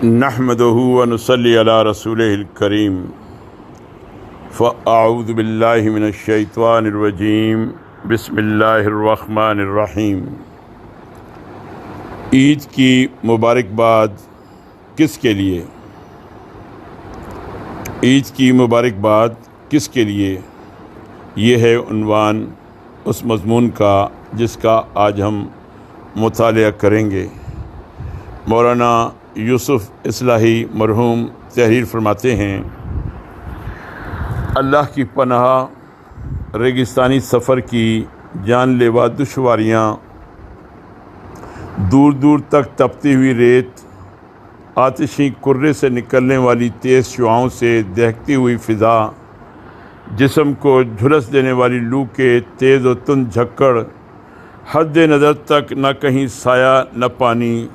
نحمدہ و نصلی علی رسولہ الکریم فاعوذ باللہ من الشیطان الرجیم بسم اللہ الرحمن الرحیم۔ عید کی مبارکباد کس کے لیے؟ عید کی مبارکباد کس کے لیے، یہ ہے عنوان اس مضمون کا جس کا آج ہم مطالعہ کریں گے۔ مولانا یوسف اصلاحی مرحوم تحریر فرماتے ہیں، اللہ کی پناہ ریگستانی سفر کی جان لیوا دشواریاں، دور دور تک تپتی ہوئی ریت، آتشی کرے سے نکلنے والی تیز شعاؤں سے دہکتی ہوئی فضا، جسم کو جھلس دینے والی لو کے تیز و تند جھکڑ، حد نظر تک نہ کہیں سایہ نہ پانی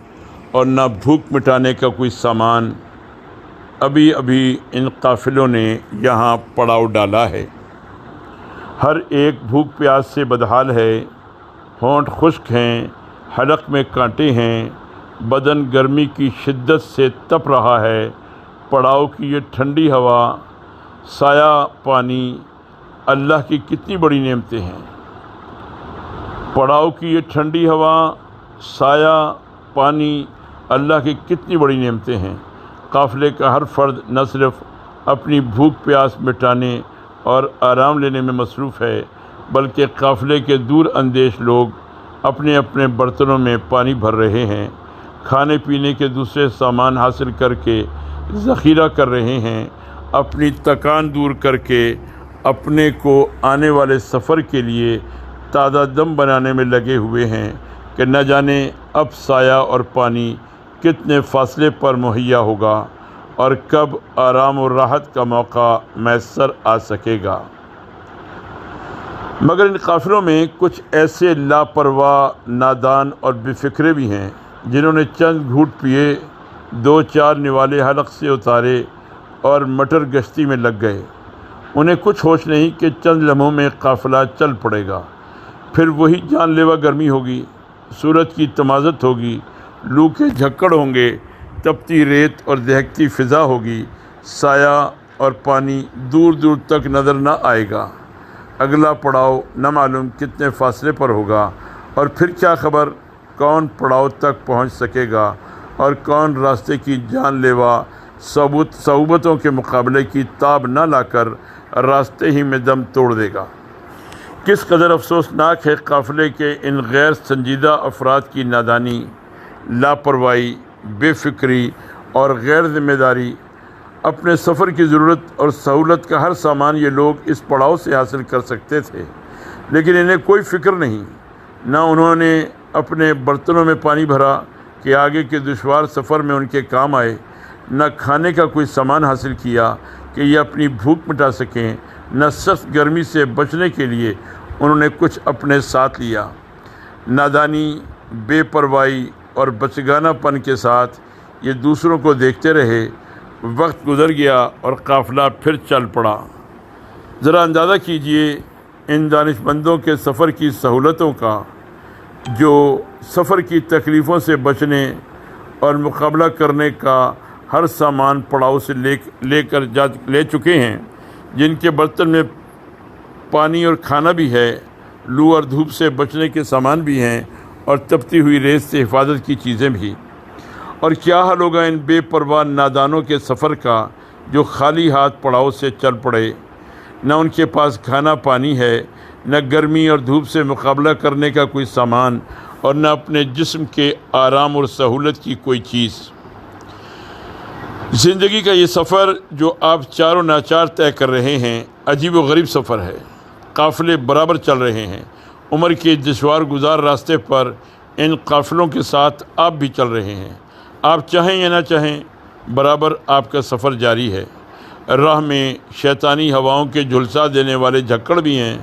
اور نہ بھوک مٹانے کا کوئی سامان، ابھی ابھی ان قافلوں نے یہاں پڑاؤ ڈالا ہے۔ ہر ایک بھوک پیاس سے بدحال ہے، ہونٹ خشک ہیں، حلق میں کانٹے ہیں، بدن گرمی کی شدت سے تپ رہا ہے۔ پڑاؤ کی یہ ٹھنڈی ہوا، سایہ پانی، اللہ کی کتنی بڑی نعمتیں ہیں۔ پڑاؤ کی یہ ٹھنڈی ہوا، سایہ پانی، اللہ کی کتنی بڑی نعمتیں ہیں۔ قافلے کا ہر فرد نہ صرف اپنی بھوک پیاس مٹانے اور آرام لینے میں مصروف ہے، بلکہ قافلے کے دور اندیش لوگ اپنے اپنے برتنوں میں پانی بھر رہے ہیں، کھانے پینے کے دوسرے سامان حاصل کر کے ذخیرہ کر رہے ہیں، اپنی تکان دور کر کے اپنے کو آنے والے سفر کے لیے تازہ دم بنانے میں لگے ہوئے ہیں کہ نہ جانے اب سایہ اور پانی کتنے فاصلے پر مہیا ہوگا اور کب آرام و راحت کا موقع میسر آ سکے گا۔ مگر ان قافلوں میں کچھ ایسے لاپرواہ، نادان اور بے فکرے بھی ہیں جنہوں نے چند گھونٹ پیے، دو چار نوالے حلق سے اتارے اور مٹر گشتی میں لگ گئے۔ انہیں کچھ ہوش نہیں کہ چند لمحوں میں قافلہ چل پڑے گا، پھر وہی جان لیوا گرمی ہوگی، سورج کی تمازت ہوگی، لو کے جھکڑ ہوں گے، تپتی ریت اور دہکتی فضا ہوگی، سایہ اور پانی دور دور تک نظر نہ آئے گا۔ اگلا پڑاؤ نہ معلوم کتنے فاصلے پر ہوگا، اور پھر کیا خبر کون پڑاؤ تک پہنچ سکے گا اور کون راستے کی جان لیوا صعوبتوں کے مقابلے کی تاب نہ لا کر راستے ہی میں دم توڑ دے گا۔ کس قدر افسوسناک ہے قافلے کے ان غیر سنجیدہ افراد کی نادانی، لاپرواہی، بے فکری اور غیر ذمہ داری۔ اپنے سفر کی ضرورت اور سہولت کا ہر سامان یہ لوگ اس پڑاؤ سے حاصل کر سکتے تھے، لیکن انہیں کوئی فکر نہیں۔ نہ انہوں نے اپنے برتنوں میں پانی بھرا کہ آگے کے دشوار سفر میں ان کے کام آئے، نہ کھانے کا کوئی سامان حاصل کیا کہ یہ اپنی بھوک مٹا سکیں، نہ سخت گرمی سے بچنے کے لیے انہوں نے کچھ اپنے ساتھ لیا۔ نادانی، بے پرواہی اور بچگانہ پن کے ساتھ یہ دوسروں کو دیکھتے رہے۔ وقت گزر گیا اور قافلہ پھر چل پڑا۔ ذرا اندازہ کیجئے ان دانش مندوں کے سفر کی سہولتوں کا، جو سفر کی تکلیفوں سے بچنے اور مقابلہ کرنے کا ہر سامان پڑاؤ سے لے چکے ہیں، جن کے برتن میں پانی اور کھانا بھی ہے، لو اور دھوپ سے بچنے کے سامان بھی ہیں اور تپتی ہوئی ریت سے حفاظت کی چیزیں بھی۔ اور کیا حال ہوگا ان بے پرواہ نادانوں کے سفر کا جو خالی ہاتھ پڑاؤ سے چل پڑے، نہ ان کے پاس کھانا پانی ہے، نہ گرمی اور دھوپ سے مقابلہ کرنے کا کوئی سامان، اور نہ اپنے جسم کے آرام اور سہولت کی کوئی چیز۔ زندگی کا یہ سفر جو آپ چار و ناچار طے کر رہے ہیں، عجیب و غریب سفر ہے۔ قافلے برابر چل رہے ہیں، عمر کے دشوار گزار راستے پر ان قافلوں کے ساتھ آپ بھی چل رہے ہیں۔ آپ چاہیں یا نہ چاہیں، برابر آپ کا سفر جاری ہے۔ راہ میں شیطانی ہواؤں کے جھلسا دینے والے جھکڑ بھی ہیں،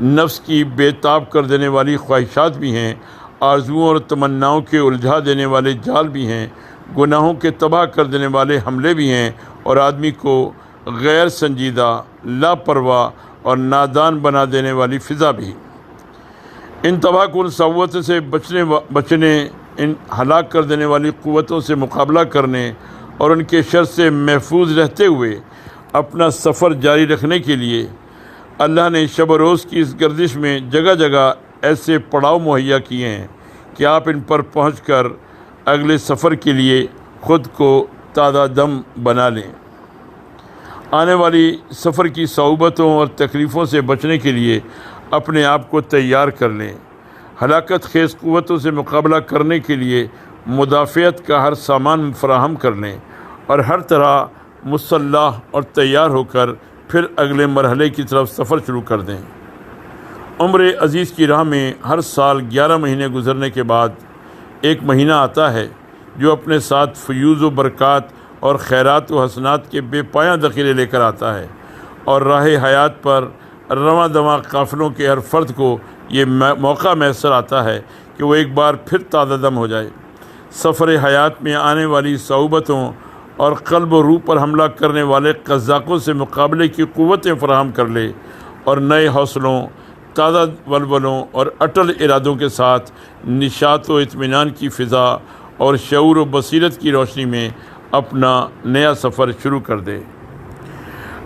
نفس کی بے تاب کر دینے والی خواہشات بھی ہیں، آرزوؤں اور تمناؤں کے الجھا دینے والے جال بھی ہیں، گناہوں کے تباہ کر دینے والے حملے بھی ہیں، اور آدمی کو غیر سنجیدہ، لاپرواہ اور نادان بنا دینے والی فضا بھی۔ ان تباہ کن صعوبتوں سے بچنے، ان ہلاک کر دینے والی قوتوں سے مقابلہ کرنے اور ان کے شر سے محفوظ رہتے ہوئے اپنا سفر جاری رکھنے کے لیے اللہ نے شب و روز کی اس گردش میں جگہ جگہ ایسے پڑاؤ مہیا کیے ہیں کہ آپ ان پر پہنچ کر اگلے سفر کے لیے خود کو تازہ دم بنا لیں۔ آنے والی سفر کی صعوبتوں اور تکلیفوں سے بچنے کے لیے اپنے آپ کو تیار کر لیں۔ ہلاکت خیز قوتوں سے مقابلہ کرنے کے لیے مدافعت کا ہر سامان فراہم کر لیں اور ہر طرح مسلح اور تیار ہو کر پھر اگلے مرحلے کی طرف سفر شروع کر دیں۔ عمر عزیز کی راہ میں ہر سال 11 مہینے گزرنے کے بعد ایک مہینہ آتا ہے جو اپنے ساتھ فیوز و برکات اور خیرات و حسنات کے بے پایاں ذخیرے لے کر آتا ہے، اور راہ حیات پر رواں دواں قافلوں کے ہر فرد کو یہ موقع میسر آتا ہے کہ وہ ایک بار پھر تازہ دم ہو جائے۔ سفر حیات میں آنے والی صعوبتوں اور قلب و روح پر حملہ کرنے والے قزاقوں سے مقابلے کی قوتیں فراہم کر لے اور نئے حوصلوں، تازہ ولولوں اور اٹل ارادوں کے ساتھ نشاط و اطمینان کی فضا اور شعور و بصیرت کی روشنی میں اپنا نیا سفر شروع کر دے۔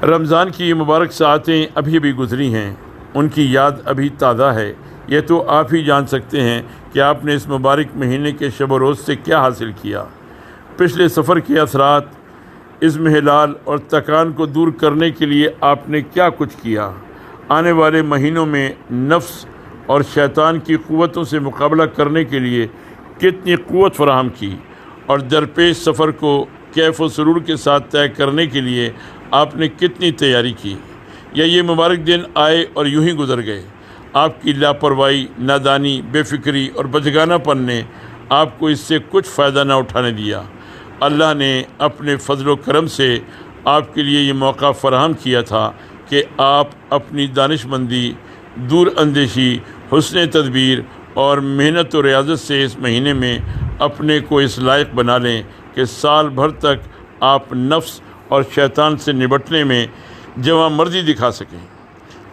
رمضان کی یہ مبارک ساعتیں ابھی بھی گزری ہیں، ان کی یاد ابھی تازہ ہے۔ یہ تو آپ ہی جان سکتے ہیں کہ آپ نے اس مبارک مہینے کے شب و روز سے کیا حاصل کیا۔ پچھلے سفر کے اثرات، اضمحلال اور تکان کو دور کرنے کے لیے آپ نے کیا کچھ کیا۔ آنے والے مہینوں میں نفس اور شیطان کی قوتوں سے مقابلہ کرنے کے لیے کتنی قوت فراہم کی، اور درپیش سفر کو کیف و سرور کے ساتھ طے کرنے کے لیے آپ نے کتنی تیاری کی۔ یا یہ مبارک دن آئے اور یوں ہی گزر گئے۔ آپ کی لاپرواہی، نادانی، بے فکری اور بچگانہ پن نے آپ کو اس سے کچھ فائدہ نہ اٹھانے دیا۔ اللہ نے اپنے فضل و کرم سے آپ کے لیے یہ موقع فراہم کیا تھا کہ آپ اپنی دانش مندی، دور اندیشی، حسن تدبیر اور محنت و ریاضت سے اس مہینے میں اپنے کو اس لائق بنا لیں کہ سال بھر تک آپ نفس اور شیطان سے نبٹنے میں جواں مرضی دکھا سکیں،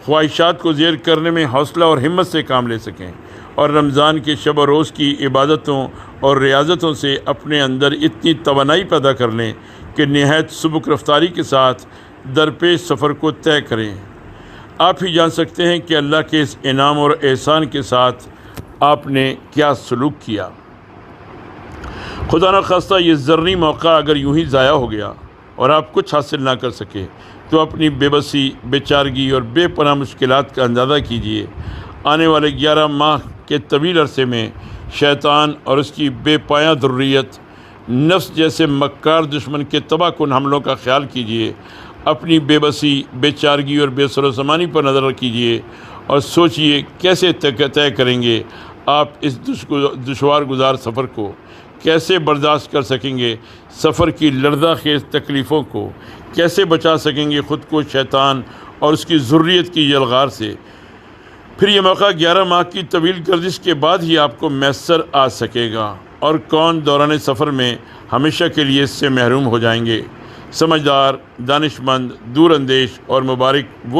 خواہشات کو زیر کرنے میں حوصلہ اور ہمت سے کام لے سکیں، اور رمضان کے شب و روز کی عبادتوں اور ریاضتوں سے اپنے اندر اتنی توانائی پیدا کر لیں کہ نہایت سبک رفتاری کے ساتھ درپیش سفر کو طے کریں۔ آپ ہی جان سکتے ہیں کہ اللہ کے اس انعام اور احسان کے ساتھ آپ نے کیا سلوک کیا۔ خدا نخواستہ یہ ذرنی موقع اگر یوں ہی ضائع ہو گیا اور آپ کچھ حاصل نہ کر سکے تو اپنی بے بسی، بے چارگی اور بے پناہ مشکلات کا اندازہ کیجیے۔ آنے والے 11 ماہ کے طویل عرصے میں شیطان اور اس کی بے پایاں ذریت، نفس جیسے مکار دشمن کے تباہ کن حملوں کا خیال کیجیے۔ اپنی بے بسی، بے چارگی اور بے سر و سامانی پر نظر رکھیے اور سوچئے کیسے طے کریں گے آپ اس دشوار گزار سفر کو، کیسے برداشت کر سکیں گے سفر کی لرزہ خیز تکلیفوں کو، کیسے بچا سکیں گے خود کو شیطان اور اس کی ذریت کی یلغار سے۔ پھر یہ موقع 11 ماہ کی طویل گردش کے بعد ہی آپ کو میسر آ سکے گا، اور کون دوران سفر میں ہمیشہ کے لیے اس سے محروم ہو جائیں گے۔ سمجھدار، دانش مند، دور اندیش اور مبارک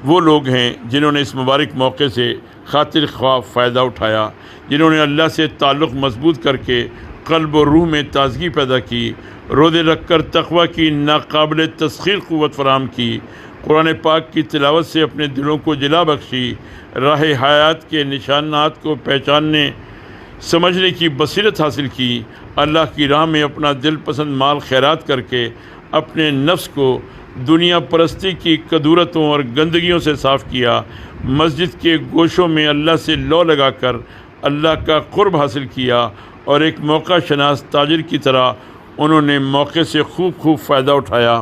وہ لوگ ہیں جنہوں نے اس مبارک موقع سے خاطر خواہ فائدہ اٹھایا، جنہوں نے اللہ سے تعلق مضبوط کر کے قلب و روح میں تازگی پیدا کی، روزے رکھ کر تقوی کی ناقابل تسخیر قوت فراہم کی، قرآن پاک کی تلاوت سے اپنے دلوں کو جلا بخشی، راہ حیات کے نشانات کو پہچاننے سمجھنے کی بصیرت حاصل کی، اللہ کی راہ میں اپنا دل پسند مال خیرات کر کے اپنے نفس کو دنیا پرستی کی کدورتوں اور گندگیوں سے صاف کیا، مسجد کے گوشوں میں اللہ سے لو لگا کر اللہ کا قرب حاصل کیا، اور ایک موقع شناس تاجر کی طرح انہوں نے موقع سے خوب فائدہ اٹھایا۔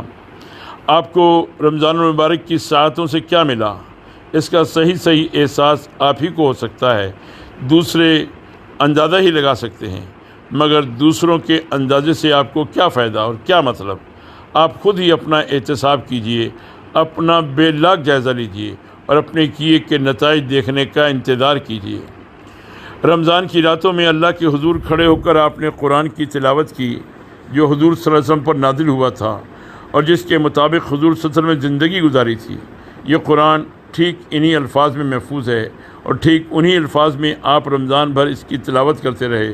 آپ کو رمضان المبارک کی ساعتوں سے کیا ملا، اس کا صحیح احساس آپ ہی کو ہو سکتا ہے، دوسرے اندازہ ہی لگا سکتے ہیں، مگر دوسروں کے اندازے سے آپ کو کیا فائدہ اور کیا مطلب۔ آپ خود ہی اپنا احتساب کیجئے، اپنا بے لاگ جائزہ لیجئے اور اپنے کیے کے نتائج دیکھنے کا انتظار کیجئے۔ رمضان کی راتوں میں اللہ کے حضور کھڑے ہو کر آپ نے قرآن کی تلاوت کی جو حضور صلی اللہ علیہ وسلم پر نازل ہوا تھا اور جس کے مطابق حضور صلی اللہ علیہ وسلم نے زندگی گزاری تھی۔ یہ قرآن ٹھیک انہی الفاظ میں محفوظ ہے، اور ٹھیک انہی الفاظ میں آپ رمضان بھر اس کی تلاوت کرتے رہے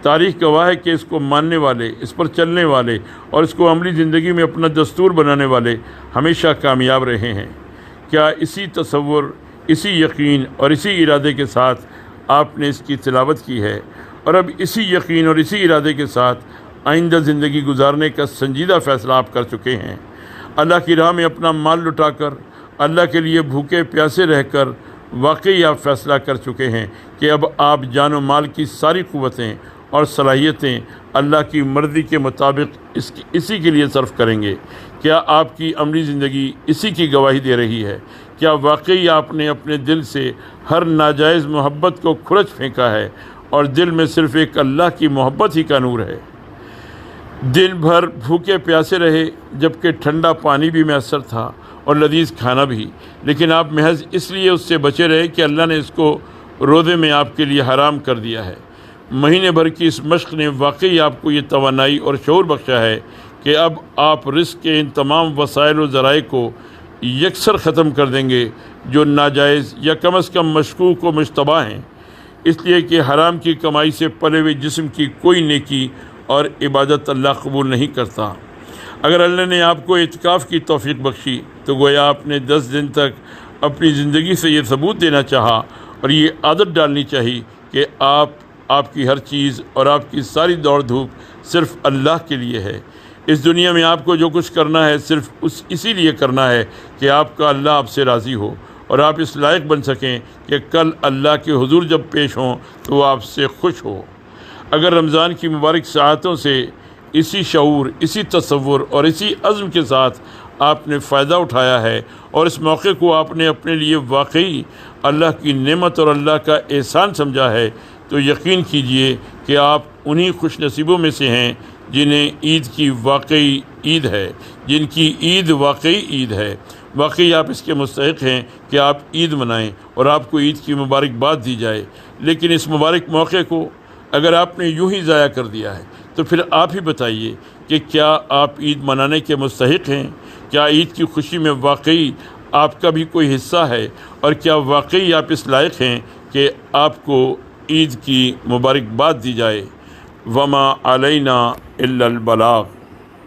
تاریخ گواہ ہے کہ اس کو ماننے والے، اس پر چلنے والے اور اس کو عملی زندگی میں اپنا دستور بنانے والے ہمیشہ کامیاب رہے ہیں۔ کیا اسی تصور، اسی یقین اور اسی ارادے کے ساتھ آپ نے اس کی تلاوت کی ہے، اور اب اسی یقین اور اسی ارادے کے ساتھ آئندہ زندگی گزارنے کا سنجیدہ فیصلہ آپ کر چکے ہیں؟ اللہ کی راہ میں اپنا مال لٹا کر، اللہ کے لیے بھوکے پیاسے رہ کر واقعی آپ فیصلہ کر چکے ہیں کہ اب آپ جان و مال کی ساری قوتیں اور صلاحیتیں اللہ کی مرضی کے مطابق اسی کے لیے صرف کریں گے۔ کیا آپ کی عملی زندگی اسی کی گواہی دے رہی ہے؟ کیا واقعی آپ نے اپنے دل سے ہر ناجائز محبت کو کھرچ پھینکا ہے اور دل میں صرف ایک اللہ کی محبت ہی کا نور ہے؟ دن بھر بھوکے پیاسے رہے، جبکہ ٹھنڈا پانی بھی میسر تھا اور لذیذ کھانا بھی، لیکن آپ محض اس لیے اس سے بچے رہے کہ اللہ نے اس کو روزے میں آپ کے لیے حرام کر دیا ہے۔ مہینے بھر کی اس مشق نے واقعی آپ کو یہ توانائی اور شعور بخشا ہے کہ اب آپ رزق کے ان تمام وسائل و ذرائع کو یکسر ختم کر دیں گے جو ناجائز یا کم از کم مشکوک و مشتبہ ہیں، اس لیے کہ حرام کی کمائی سے پلے ہوئے جسم کی کوئی نیکی اور عبادت اللہ قبول نہیں کرتا۔ اگر اللہ نے آپ کو اعتکاف کی توفیق بخشی تو گویا آپ نے 10 دن تک اپنی زندگی سے یہ ثبوت دینا چاہا اور یہ عادت ڈالنی چاہی کہ آپ کی ہر چیز اور آپ کی ساری دوڑ دھوپ صرف اللہ کے لیے ہے۔ اس دنیا میں آپ کو جو کچھ کرنا ہے صرف اسی لیے کرنا ہے کہ آپ کا اللہ آپ سے راضی ہو اور آپ اس لائق بن سکیں کہ کل اللہ کے حضور جب پیش ہوں تو وہ آپ سے خوش ہو۔ اگر رمضان کی مبارک ساعتوں سے اسی شعور، اسی تصور اور اسی عزم کے ساتھ آپ نے فائدہ اٹھایا ہے اور اس موقع کو آپ نے اپنے لیے واقعی اللہ کی نعمت اور اللہ کا احسان سمجھا ہے، تو یقین کیجئے کہ آپ انہی خوش نصیبوں میں سے ہیں جنہیں عید کی واقعی عید ہے، جن کی عید واقعی عید ہے۔ واقعی آپ اس کے مستحق ہیں کہ آپ عید منائیں اور آپ کو عید کی مبارکباد دی جائے، لیکن اس مبارک موقع کو اگر آپ نے یوں ہی ضائع کر دیا ہے تو پھر آپ ہی بتائیے کہ کیا آپ عید منانے کے مستحق ہیں؟ کیا عید کی خوشی میں واقعی آپ کا بھی کوئی حصہ ہے؟ اور کیا واقعی آپ اس لائق ہیں کہ آپ کو عید کی مبارکباد دی جائے؟ وما علینا الا البلاغ۔